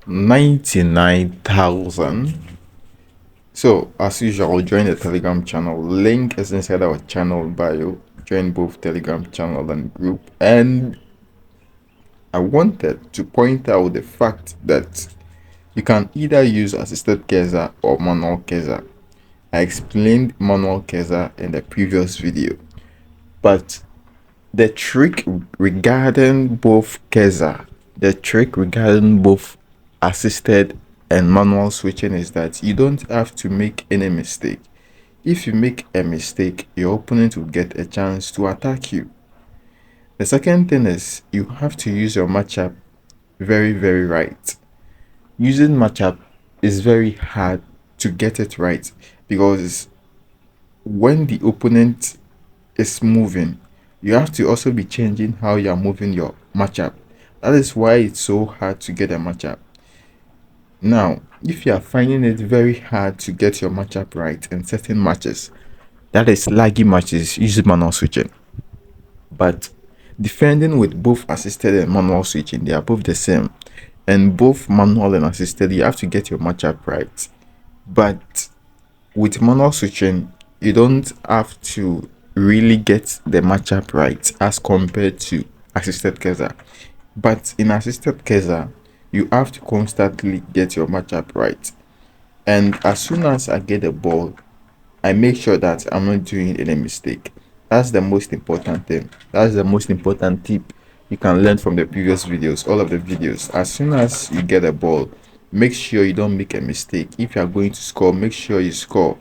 99,000. So as usual, join the Telegram channel. Link is inside our channel bio. Join both Telegram channel and group. And I wanted to point out the fact that you can either use assisted Keza or manual Keza. I explained manual Keza in the previous video, but the trick regarding both assisted and manual switching is that you don't have to make any mistake. If you make a mistake, your opponent will get a chance to attack you. The second thing is you have to use your matchup very, very right. Using matchup is very hard to get it right because when the opponent is moving, you have to also be changing how you are moving your matchup. That is why it's so hard to get a matchup. Now, if you are finding it very hard to get your matchup right in certain matches, that is laggy matches, use manual switching. But defending with both assisted and manual switching, they are both the same. And both manual and assisted, you have to get your matchup right. But with manual switching, you don't have to really get the matchup right as compared to assisted Keza. But in assisted Keza, you have to constantly get your matchup right. And as soon as I get the ball, I make sure that I'm not doing any mistake. That's the most important thing. That's the most important tip you can learn from the previous videos, all of the videos. As soon as you get a ball, make sure you don't make a mistake. If you are going to score, make sure you score.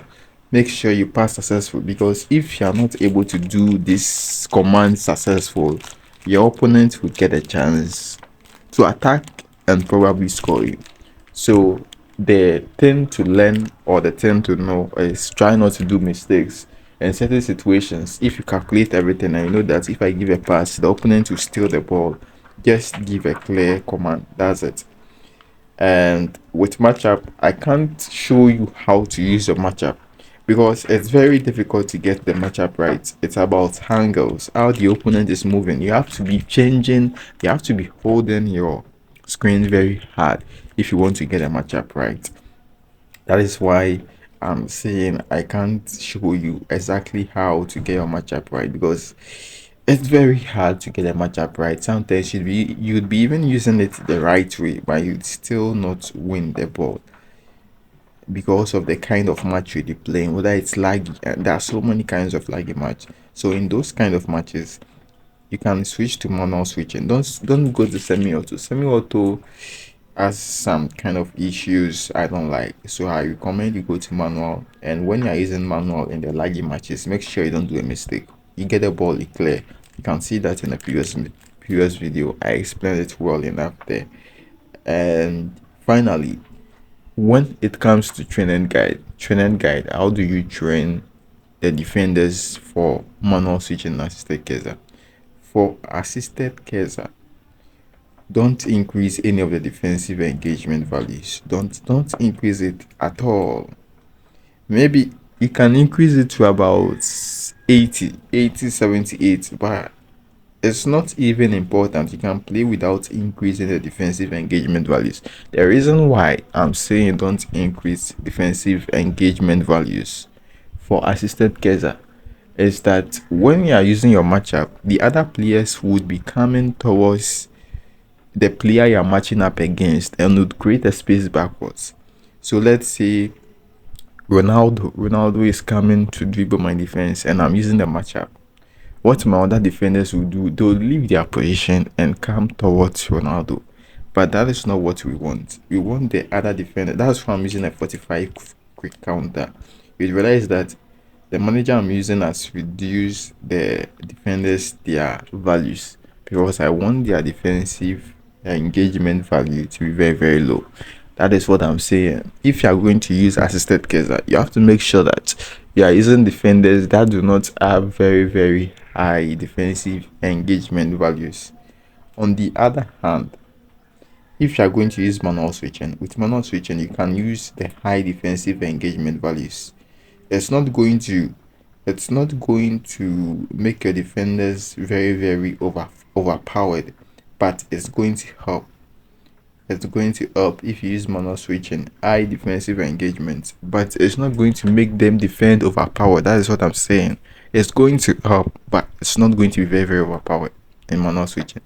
Make sure you pass successful, because if you are not able to do this command successful, your opponent will get a chance to attack and probably score you. So the thing to learn or the thing to know is try not to do mistakes in certain situations. If you calculate everything and you know that if I give a pass, the opponent will steal the ball, just give a clear command. That's it. And with matchup, I can't show you how to use your matchup because it's very difficult to get the matchup right. It's about angles, how the opponent is moving. You have to be changing, you have to be holding your screen very hard if you want to get a matchup right. That is why I'm saying I can't show you exactly how to get your matchup right, because it's very hard to get a matchup right. Sometimes you'd be even using it the right way, but you'd still not win the ball because of the kind of match you're playing, whether it's laggy, and there are so many kinds of laggy match. So in those kind of matches, you can switch to manual switching. Don't go to semi-auto. Semi-auto has some kind of issues I don't like. So I recommend you go to manual. And when you're using manual in the laggy matches, make sure you don't do a mistake. You get the ball clear. You can see that in the previous video. I explained it well enough there. And finally, when it comes to training guide, how do you train the defenders for manual switching and assisted Keza? For assisted Keza, don't increase any of the defensive engagement values. Don't increase it at all. Maybe you can increase it to about 80, 78, but it's not even important. You can play without increasing the defensive engagement values. The reason why I'm saying don't increase defensive engagement values for assisted Keza is that when you are using your matchup, the other players would be coming towards the player you're matching up against and would create a space backwards. So let's say Ronaldo is coming to dribble my defense and I'm using the matchup. What my other defenders will do, they'll leave their position and come towards Ronaldo. But that is not what we want. We want the other defender. That's why I'm using a 45 quick counter. You realize that the manager I'm using has reduced the defenders their values because I want their defensive engagement value to be very, very low. That is what I'm saying. If you are going to use assisted Keza, you have to make sure that you are using defenders that do not have very, very high defensive engagement values. On the other hand, if you are going to use manual switching, with manual switching, you can use the high defensive engagement values. It's not going to make your defenders very, very overpowered, but it's going to help. it's going to help if you use manual switching, high defensive engagement, but it's not going to make them defend overpowered. That is what I'm saying. It's going to help, but it's not going to be very, very overpowered in manual switching.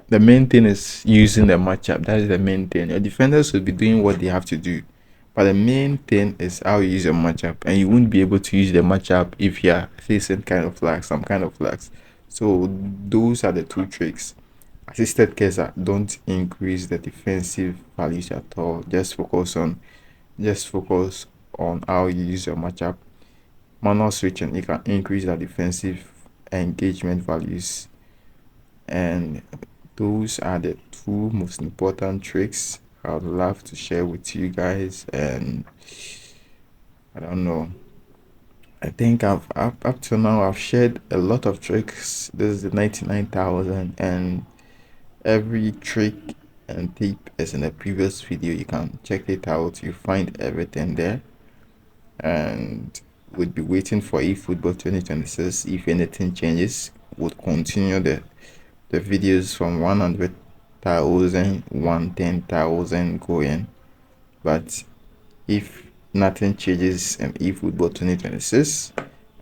The main thing is using the matchup. That is the main thing. Your defenders will be doing what they have to do, but the main thing is how you use your matchup, and you won't be able to use the matchup if you're facing some kind of flags. So those are the two tricks. Assisted Kesa, don't increase the defensive values at all. Just focus on how you use your matchup. Manual switching, you can increase the defensive engagement values, and those are the two most important tricks I would love to share with you guys. And I don't know, I think I've up to now I've shared a lot of tricks. This is the 99,000, and every trick and tip is in the previous video. You can check it out. You find everything there, and we'll be waiting for eFootball 2026. If anything changes, we'll continue the videos from 100,000, 110,000 going. But if nothing changes in eFootball 2026,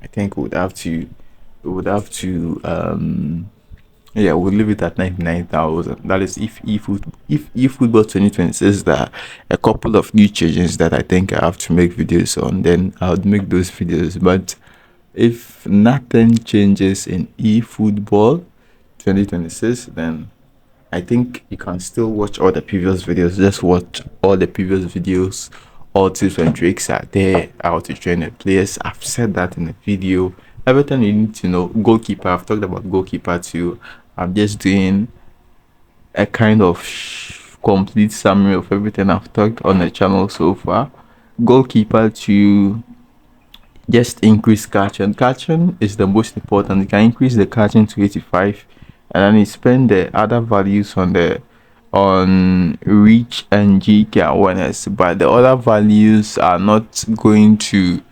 I think we would have to yeah, we'll leave it at 99,000. That is if eFootball 2026, there are a couple of new changes that I think I have to make videos on, then I'll make those videos. But if nothing changes in eFootball 2026, then I think you can still watch all the previous videos. Just watch all the previous videos. All tips and tricks are there. How to train the players. I've said that in the video. Everything you need to know. Goalkeeper, I've talked about goalkeeper too. I'm just doing a kind of complete summary of everything I've talked on the channel so far. Goalkeeper to just increase catching. Catching is the most important. You can increase the catching to 85, and then you spend the other values on reach and GK awareness, but the other values are not going to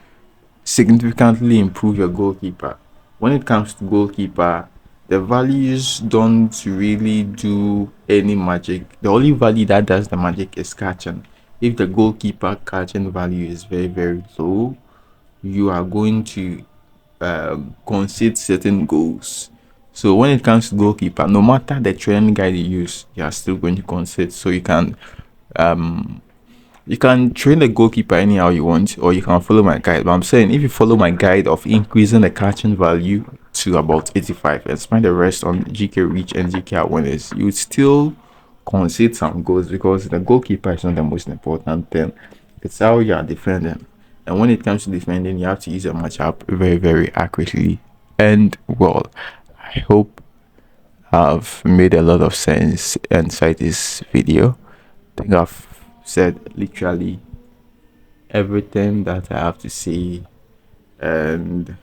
significantly improve your goalkeeper. When it comes to goalkeeper, the values don't really do any magic. The only value that does the magic is catching. If the goalkeeper catching value is very, very low, you are going to concede certain goals. So when it comes to goalkeeper, no matter the training guide you use, you are still going to concede. So you can train the goalkeeper anyhow you want, or you can follow my guide. But I'm saying if you follow my guide of increasing the catching value to about 85 and spend the rest on GK reach and GK awareness, you would still concede some goals, because the goalkeeper is not the most important thing. It's how you are defending. And when it comes to defending, you have to use a matchup very, very accurately. And well, I hope I've made a lot of sense inside this video. I think I've said literally everything that I have to say, and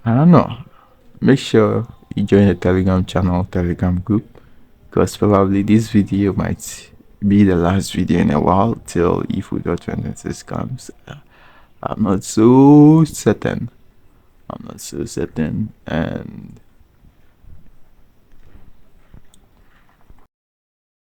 I don't know, make sure you join the Telegram channel, Telegram group, because probably this video might be the last video in a while till eFootball 26 comes. I'm not so certain, and